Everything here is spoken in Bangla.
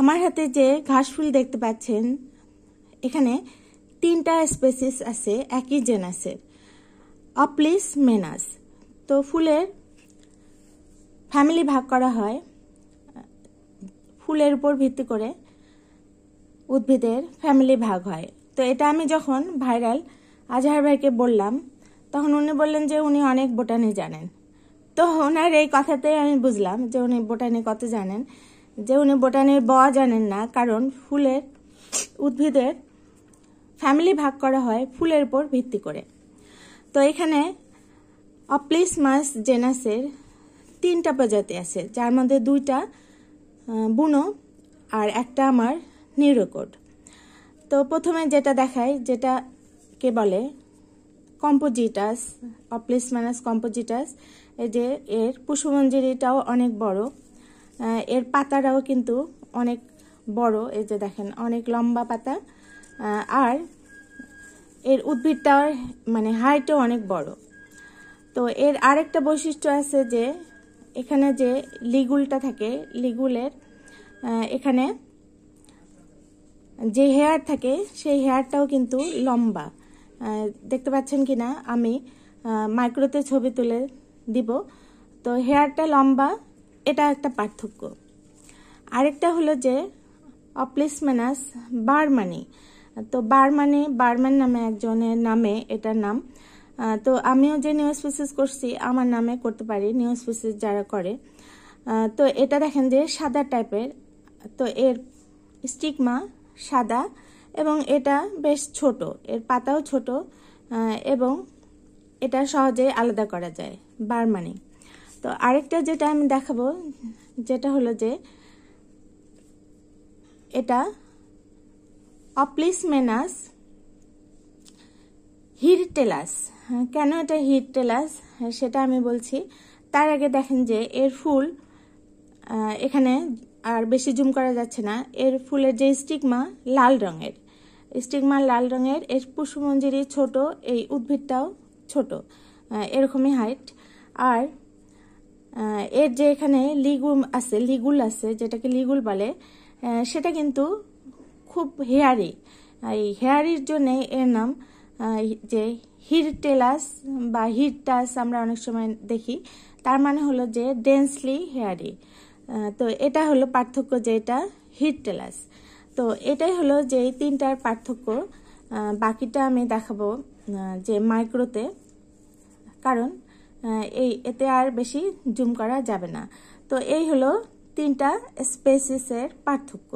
আমার হাতে যে ঘাস ফুল দেখতে পাচ্ছেন এখানে 3টা স্পেসিস আছে একই জেনাসের, অপ্লিস মেনাস। তো ফুলের ফ্যামিলি ভাগ করা হয় ফুলের উপর ভিত্তি করে, উদ্ভিদের ফ্যামিলি ভাগ হয়। তো এটা আমি যখন ভাইরাল আজহার ভাইকে বললাম তখন উনি বললেন যে উনি অনেক বোটানি জানেন। তো ওনার এই কথাতে আমি বুঝলাম যে উনি বোটানি কত জানেন, যে উনি বোটানির ব জানেন না, কারণ ফুলের উদ্ভিদের ফ্যামিলি ভাগ করা হয় ফুলের উপর ভিত্তি করে। তো এখানে অপ্লিসমাস জেনাসের 3টা প্রজাতি আছে, যার মধ্যে 2টা বুনো আর একটা আমার নিউরোকোড। তো প্রথমে যেটা দেখাই, যেটাকে বলে কম্পোজিটাস, অপ্লিসমানাস কম্পোজিটাস। এই যে এর পুষ্পমঞ্জরিটাও অনেক বড়, এর পাতাটাও কিন্তু অনেক বড়, এই যে দেখেন অনেক লম্বা পাতা, আর এর উদ্ভিদটাও মানে হাইটও অনেক বড়। তো এর আরেকটা বৈশিষ্ট্য আছে যে এখানে যে লিগুলটা থাকে, লিগুলের এখানে যে হেয়ার থাকে সেই হেয়ারটাও কিন্তু লম্বা। দেখতে পাচ্ছেন কিনা আমি মাইক্রোতে ছবি তুলে দিব। তো হেয়ারটা লম্বা, এটা একটা পার্থক্য। আরেকটা হলো যে অপ্লিসমেনাস বার্মানি। তো বার্মান নামে একজনের নামে এটার নাম। তো আমিও যে নিউ স্পিসিস করছি আমার নামে করতে পারি, নিউ স্পিসিস যারা করে। তো এটা দেখেন যে সাদা টাইপের, তো এর স্টিগমা সাদা এবং এটা বেশ ছোট, এর পাতাও ছোট এবং এটা সহজে আলাদা করা যায়, বার্মানি। তো আরেকটা যেটা আমি দেখাবো যেটা হলো যে এটা অপ্লিসমেনাস হিরটেলাস। কেন এটা হিরটেলাস সেটা আমি বলছি। তার আগে দেখেন যে এর ফুল এখানে আর বেশি জুম করা যাচ্ছে না, এর ফুলের যে স্টিগমা লাল রঙের, এর পুষ্পমঞ্জরি ছোট, এই উদ্ভিদটাও ছোট, এরকমই হাইট। আর এর যে এখানে লিগুল আছে যেটাকে লিগুল বলে, সেটা কিন্তু খুব হেয়ারি। এই হেয়ারির জন্যে এর নাম যে হিরটেলাস বা হিরটাস আমরা অনেক সময় দেখি, তার মানে হলো যে ডেন্সলি হেয়ারি। তো এটা হলো পার্থক্য যে এটা হিরটেলাস। তো এটাই হলো যে এই 3টার পার্থক্য। বাকিটা আমি দেখাবো যে মাইক্রোতে, কারণ এতে আর বেশি জুম করা যাবে না। তো এই হলো 3টা স্পেসিসের পার্থক্য।